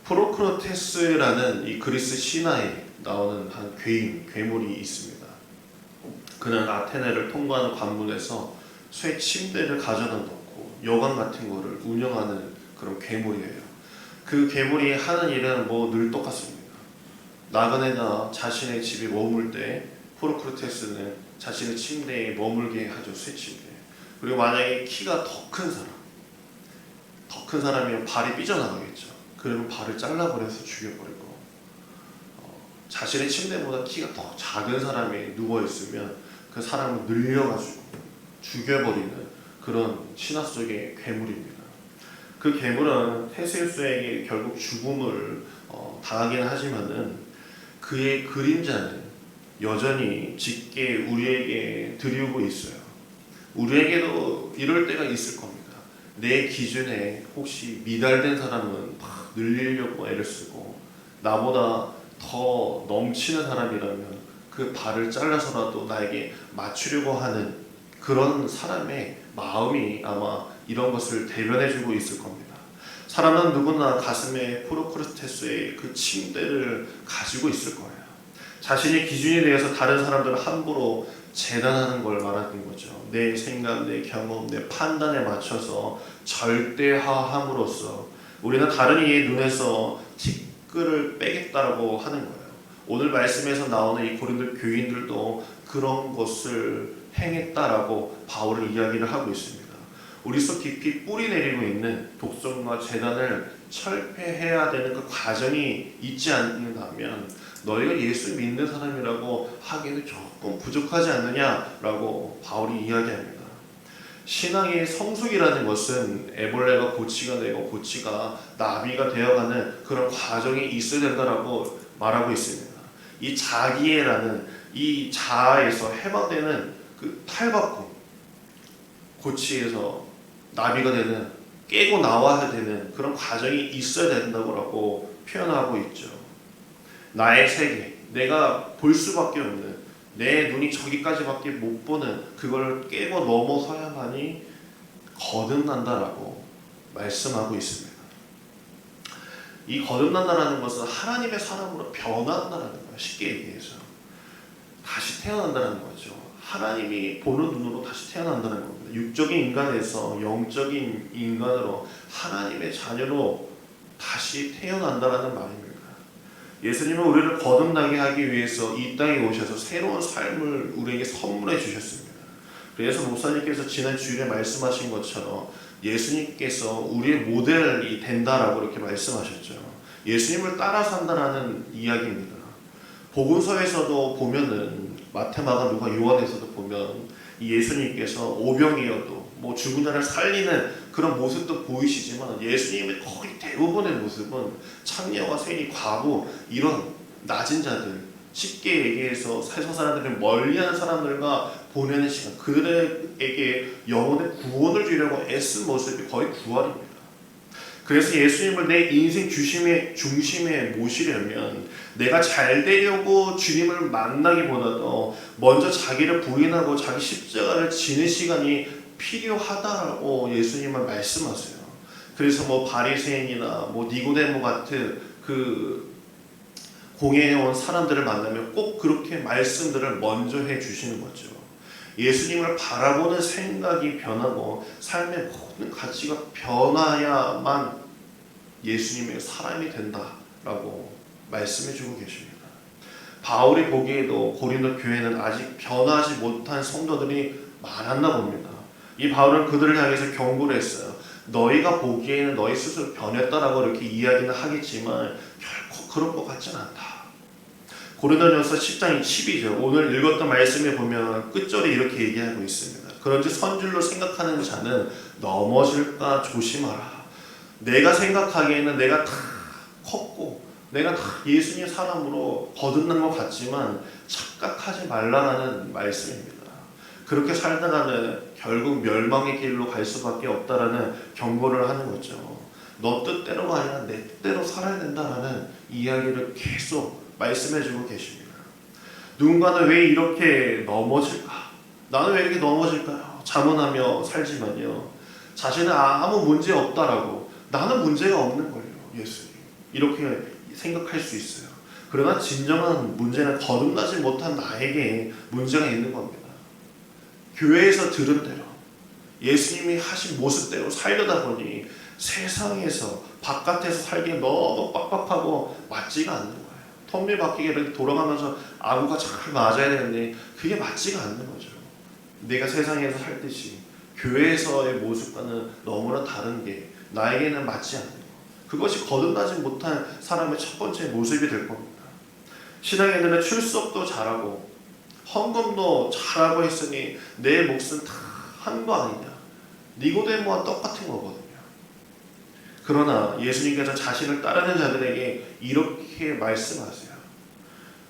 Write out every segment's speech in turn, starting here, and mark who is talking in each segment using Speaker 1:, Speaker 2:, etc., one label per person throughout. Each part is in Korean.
Speaker 1: 프로크로테스라는 이 그리스 신화에 나오는 한 괴물이 있습니다. 그는 아테네를 통과하는 관문에서 쇠 침대를 가져다 놓고 여관 같은 거를 운영하는 그런 괴물이에요. 그 괴물이 하는 일은 뭐 늘 똑같습니다. 나그네가 자신의 집에 머물 때 프로크로테스는 자신의 침대에 머물게 하죠. 쇠 침대. 그리고 만약에 키가 더 큰 사람이면 발이 삐져나가겠죠. 그러면 발을 잘라버려서 죽여버리고, 자신의 침대보다 키가 더 작은 사람이 누워있으면 그 사람을 늘려가지고 죽여버리는 그런 신화 속의 괴물입니다. 그 괴물은 테세우스에게 결국 죽음을 당하긴 하지만은 그의 그림자는 여전히 짙게 우리에게 드리우고 있어요. 우리에게도 이럴 때가 있을 겁니다. 내 기준에 혹시 미달된 사람은 막 늘리려고 애를 쓰고, 나보다 더 넘치는 사람이라면 그 발을 잘라서라도 나에게 맞추려고 하는 그런 사람의 마음이 아마 이런 것을 대변해주고 있을 겁니다. 사람은 누구나 가슴에 프로크로테스의 그 침대를 가지고 있을 거예요. 자신의 기준에 대해서 다른 사람들을 함부로 재단하는 걸 말하는 거죠. 내 생각, 내 경험, 내 판단에 맞춰서 절대화함으로써 우리는 다른 이의 눈에서 티끌을 빼겠다라고 하는 거예요. 오늘 말씀에서 나오는 이 고린도 교인들도 그런 것을 행했다라고 바울은 이야기를 하고 있습니다. 우리 속 깊이 뿌리 내리고 있는 독선과 재단을 철폐해야 되는 그 과정이 있지 않는다면 너희가 예수 믿는 사람이라고 하기에는 조금 부족하지 않느냐라고 바울이 이야기합니다. 신앙의 성숙이라는 것은 애벌레가 고치가 되고 고치가 나비가 되어가는 그런 과정이 있어야 된다라고 말하고 있습니다. 이 자기애라는 이 자아에서 해방되는 그 탈바꿈, 고치에서 나비가 되는, 깨고 나와야 되는 그런 과정이 있어야 된다고 표현하고 있죠. 나의 세계, 내가 볼 수밖에 없는, 내 눈이 저기까지밖에 못 보는 그걸 깨고 넘어서야만이 거듭난다라고 말씀하고 있습니다. 이 거듭난다라는 것은 하나님의 사람으로 변화한다라는 거예요. 쉽게 얘기해서 다시 태어난다는 거죠. 하나님이 보는 눈으로 다시 태어난다는 겁니다. 육적인 인간에서 영적인 인간으로 하나님의 자녀로 다시 태어난다라는 말입니다. 예수님은 우리를 거듭나게 하기 위해서 이 땅에 오셔서 새로운 삶을 우리에게 선물해 주셨습니다. 그래서 목사님께서 지난 주일에 말씀하신 것처럼 예수님께서 우리의 모델이 된다라고 이렇게 말씀하셨죠. 예수님을 따라 산다라는 이야기입니다. 복음서에서도 보면은 마태, 마가, 누가, 요한에서도 보면 이 예수님께서 오병이어도 뭐 죽은 자를 살리는 그런 모습도 보이시지만 예수님의 거의 대부분의 모습은 창녀와 세리, 과부, 이런 낮은 자들, 쉽게 얘기해서 세상 사람들을 멀리하는 사람들과 보내는 시간, 그들에게 영혼의 구원을 주려고 애쓴 모습이 거의 부활입니다. 그래서 예수님을 내 인생 중심에 모시려면 내가 잘 되려고 주님을 만나기보다도 먼저 자기를 부인하고 자기 십자가를 지는 시간이 필요하다라고 예수님은 말씀하세요. 그래서 뭐 바리새인이나 뭐 니고데모 같은 그 공회해온 사람들을 만나면 꼭 그렇게 말씀들을 먼저 해주시는 거죠. 예수님을 바라보는 생각이 변하고 삶의 모든 가치가 변화야만 예수님의 사람이 된다라고 말씀해주고 계십니다. 바울이 보기에도 고린도 교회는 아직 변하지 못한 성도들이 많았나 봅니다. 이 바울은 그들을 향해서 경고를 했어요. 너희가 보기에는 너희 스스로 변했다라고 이렇게 이야기는 하겠지만 결코 그런 것 같지는 않다. 고린도전서 10장 12절 오늘 읽었던 말씀에 보면 끝절에 이렇게 얘기하고 있습니다. 그런지 선줄로 생각하는 자는 넘어질까 조심하라. 내가 생각하기에는 내가 다 컸고 내가 다 예수님 사람으로 거듭난 것 같지만 착각하지 말라라는 말씀입니다. 그렇게 살다가는 결국 멸망의 길로 갈 수밖에 없다라는 경고를 하는 거죠. 너 뜻대로가 아니라 내 뜻대로 살아야 된다라는 이야기를 계속 말씀해주고 계십니다. 누군가는 왜 이렇게 넘어질까? 나는 왜 이렇게 넘어질까요? 자문하며 살지만요. 자신은 아무 문제 없다라고 나는 문제가 없는 거예요. 예수님. 이렇게 생각할 수 있어요. 그러나 진정한 문제는 거듭나지 못한 나에게 문제가 있는 겁니다. 교회에서 들은 대로 예수님이 하신 모습대로 살려다 보니 세상에서 바깥에서 살기에 너무 빡빡하고 맞지가 않는 거예요. 텀비 바퀴가 이렇게 돌아가면서 아구가 잘 맞아야 되는데 그게 맞지가 않는 거죠. 내가 세상에서 살듯이 교회에서의 모습과는 너무나 다른 게 나에게는 맞지 않는 거. 그것이 거듭나지 못한 사람의 첫 번째 모습이 될 겁니다. 신앙인들은 출석도 잘하고 헌금도 잘하고 했으니 내 몫은 다 한 거 아니냐. 니고데모와 똑같은 거거든요. 그러나 예수님께서 자신을 따르는 자들에게 이렇게 말씀하세요.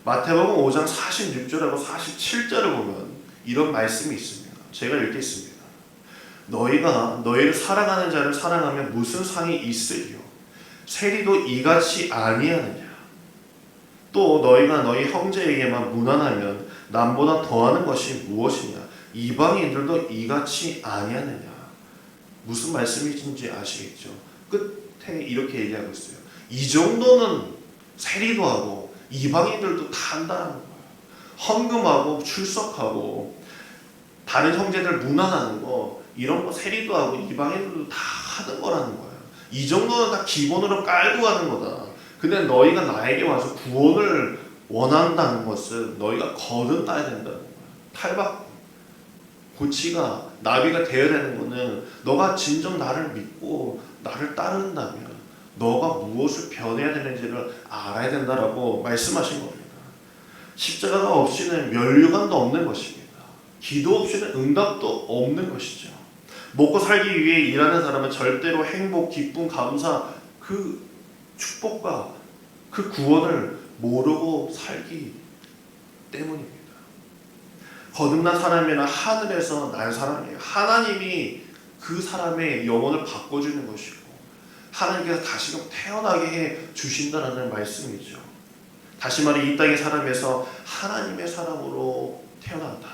Speaker 1: 마태복음 5장 46절하고 47절을 보면 이런 말씀이 있습니다. 제가 읽겠습니다. 너희가 너희를 사랑하는 자를 사랑하면 무슨 상이 있으리요? 세리도 이같이 아니하느냐? 또 너희가 너희 형제에게만 무난하면 남보다 더하는 것이 무엇이냐? 이방인들도 이같이 아니하느냐? 무슨 말씀인지 아시겠죠? 끝에 이렇게 얘기하고 있어요. 이 정도는 세리도 하고 이방인들도 다 한다는 거예요. 헌금하고 출석하고 다른 형제들 무난하는 거 이런 거 세리도 하고 이방인들도 다 하는 거라는 거예요. 이 정도는 다 기본으로 깔고 가는 거다. 근데 너희가 나에게 와서 구원을 원한다는 것은 너희가 거듭나야 된다는 거예요. 탈바꿈, 고치가 나비가 되어야 되는 거는 너가 진정 나를 믿고 나를 따른다면 너가 무엇을 변해야 되는지를 알아야 된다라고 말씀하신 겁니다. 십자가가 없이는 면류관도 없는 것입니다. 기도 없이는 응답도 없는 것이죠. 먹고 살기 위해 일하는 사람은 절대로 행복, 기쁨, 감사, 그 축복과 그 구원을 모르고 살기 때문입니다. 거듭난 사람이나 하늘에서 난 사람이에요. 하나님이 그 사람의 영혼을 바꿔주는 것이고 하나님께서 다시금 태어나게 해 주신다는 말씀이죠. 다시 말해 이 땅의 사람에서 하나님의 사람으로 태어난다.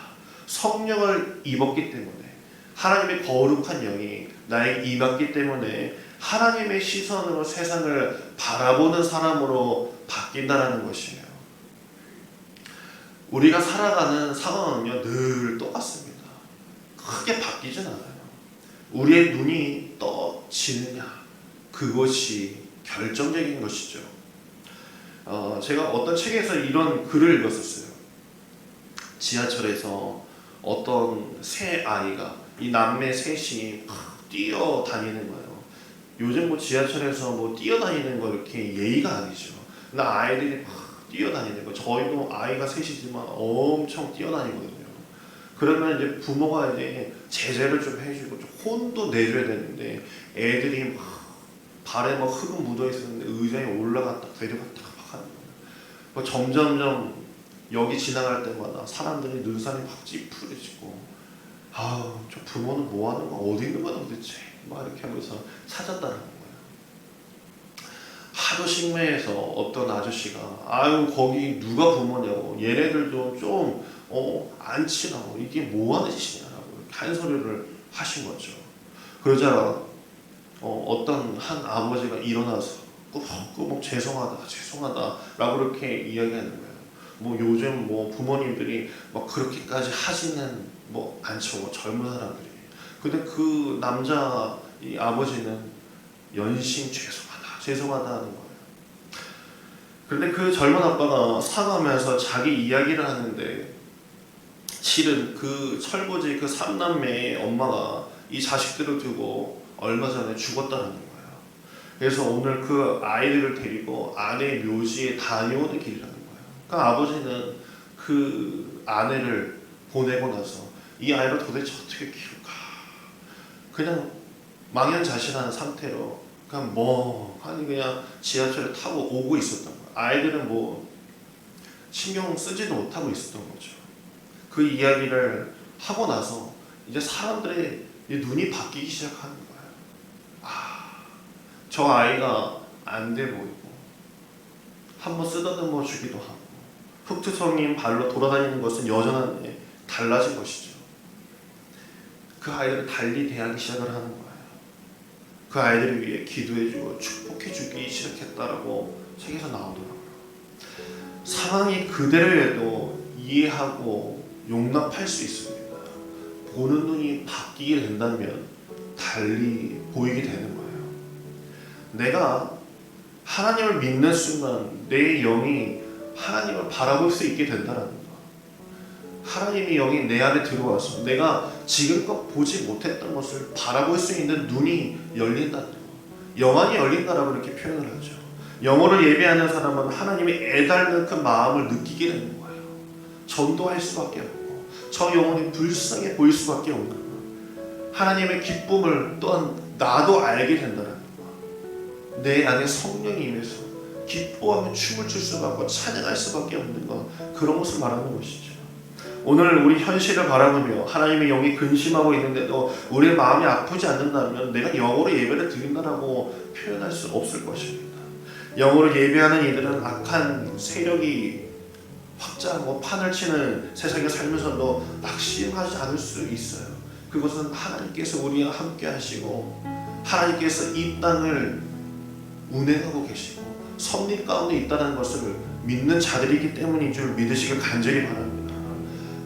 Speaker 1: 성령을 입었기 때문에 하나님의 거룩한 영이 나에게 임했기 때문에 하나님의 시선으로 세상을 바라보는 사람으로 바뀐다는 것이에요. 우리가 살아가는 상황은요 늘 똑같습니다. 크게 바뀌진 않아요. 우리의 눈이 떠지느냐 그것이 결정적인 것이죠. 제가 어떤 책에서 이런 글을 읽었었어요. 지하철에서 어떤 새 아이가 이 남매 셋이 뛰어다니는 거예요. 요즘 뭐 지하철에서 뭐 뛰어다니는 거 이렇게 예의가 아니죠. 근데 아이들이 뛰어다니는 거. 저희도 아이가 셋이지만 엄청 뛰어다니거든요. 그러면 이제 부모가 이제 제재를 좀 해주고 좀 혼도 내줘야 되는데 애들이 막 발에 막 흙은 묻어 있었는데 의자에 올라갔다 내려갔다 막 하는 거예요. 점점점 여기 지나갈 때마다 사람들이 눈살이 확 찌푸려지고 저 부모는 뭐 하는 거야? 어디 있는 거야 도대체? 막 이렇게 하면서 찾았다는 거예요. 하도 식매에서 어떤 아저씨가 거기 누가 부모냐고 얘네들도 좀 안 친하고 이게 뭐 하는 짓이냐라고 한 소리를 하신 거죠. 그러자 어떤 한 아버지가 일어나서 꾸벅꾸벅 죄송하다라고 그렇게 이야기하는 거예요. 뭐 요즘 뭐 부모님들이 막 그렇게까지 하지는 뭐 않죠. 뭐 젊은 사람들이. 근데 그 남자 이 아버지는 연신 죄송하다 하는 거예요. 그런데 그 젊은 아빠가 사과하면서 자기 이야기를 하는데 실은 그 철부지 그 삼남매의 엄마가 이 자식들을 두고 얼마 전에 죽었다는 거예요. 그래서 오늘 그 아이들을 데리고 아내 묘지에 다녀오는 길이라는 거예요. 그러니까 아버지는 그 아내를 보내고 나서 이 아이를 도대체 어떻게 키울까? 그냥 망연자실한 상태로 그냥 멍하니 그냥 지하철을 타고 오고 있었던 거예요. 아이들은 뭐 신경 쓰지도 못하고 있었던 거죠. 그 이야기를 하고 나서 이제 사람들의 눈이 바뀌기 시작하는 거예요. 저 아이가 안 돼 보이고 한번 쓰다듬어 주기도 하고 흙투성인 발로 돌아다니는 것은 여전한데 달라진 것이죠. 그 아이를 달리 대하기 시작을 하는 거예요. 그 아이들을 위해 기도해주고 축복해주기 시작했다라고 책에서 나오더라고요. 상황이 그대로 해도 이해하고 용납할 수 있습니다. 보는 눈이 바뀌게 된다면 달리 보이게 되는 거예요. 내가 하나님을 믿는 순간 내 영이 하나님을 바라볼 수 있게 된다는 거. 하나님이 영이 내 안에 들어와서 내가 지금껏 보지 못했던 것을 바라볼 수 있는 눈이 열린다는 거. 영안이 열린다라고 이렇게 표현을 하죠. 영혼을 예배하는 사람은 하나님의 애달는 그 마음을 느끼게 되는 거예요. 전도할 수밖에 없고 저 영혼이 불쌍해 보일 수밖에 없는 거예요. 하나님의 기쁨을 또한 나도 알게 된다는 거. 내 안에 성령이 임해서 기뻐하며 춤을 출 수밖에 없고 찬양할 수밖에 없는 것, 그런 것을 말하는 것이죠. 오늘 우리 현실을 바라보며 하나님의 영이 근심하고 있는데도 우리의 마음이 아프지 않는다면 내가 영으로 예배를 드린다라고 표현할 수 없을 것입니다. 영으로 예배하는 이들은 악한 세력이 확장하고 판을 치는 세상에 살면서도 낙심하지 않을 수 있어요. 그것은 하나님께서 우리와 함께 하시고 하나님께서 이 땅을 운행하고 계시고 섭리 가운데 있다는 것을 믿는 자들이기 때문인 줄 믿으시길 간절히 바랍니다.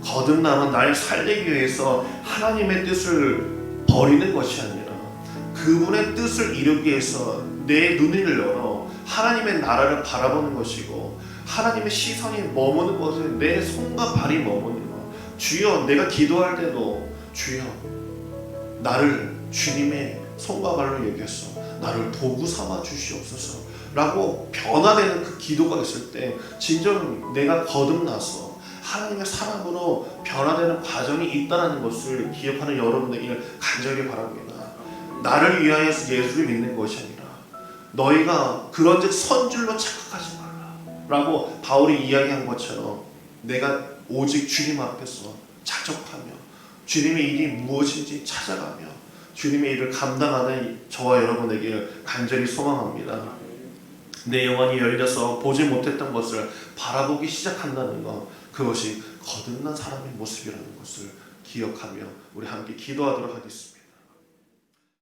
Speaker 1: 거듭남은 날 살리기 위해서 하나님의 뜻을 버리는 것이 아니라 그분의 뜻을 이루기 위해서 내 눈을 열어 하나님의 나라를 바라보는 것이고 하나님의 시선이 머무는 곳에 내 손과 발이 머무는 것. 주여, 내가 기도할 때도 주여 나를 주님의 손과 발로 여겼어, 나를 도구 삼아 주시옵소서 라고 변화되는 그 기도가 있을 때 진정 내가 거듭나서 하나님의 사람으로 변화되는 과정이 있다는 것을 기억하는 여러분에게 간절히 바랍니다. 나를 위하여 예수를 믿는 것이 아니라 너희가 그런즉 선줄로 착각하지 말라 라고 바울이 이야기한 것처럼 내가 오직 주님 앞에서 자족하며 주님의 일이 무엇인지 찾아가며 주님의 일을 감당하는 저와 여러분에게 간절히 소망합니다. 내 영혼이 열려서 보지 못했던 것을 바라보기 시작한다는 것, 그것이 거듭난 사람의 모습이라는 것을 기억하며 우리 함께 기도하도록 하겠습니다.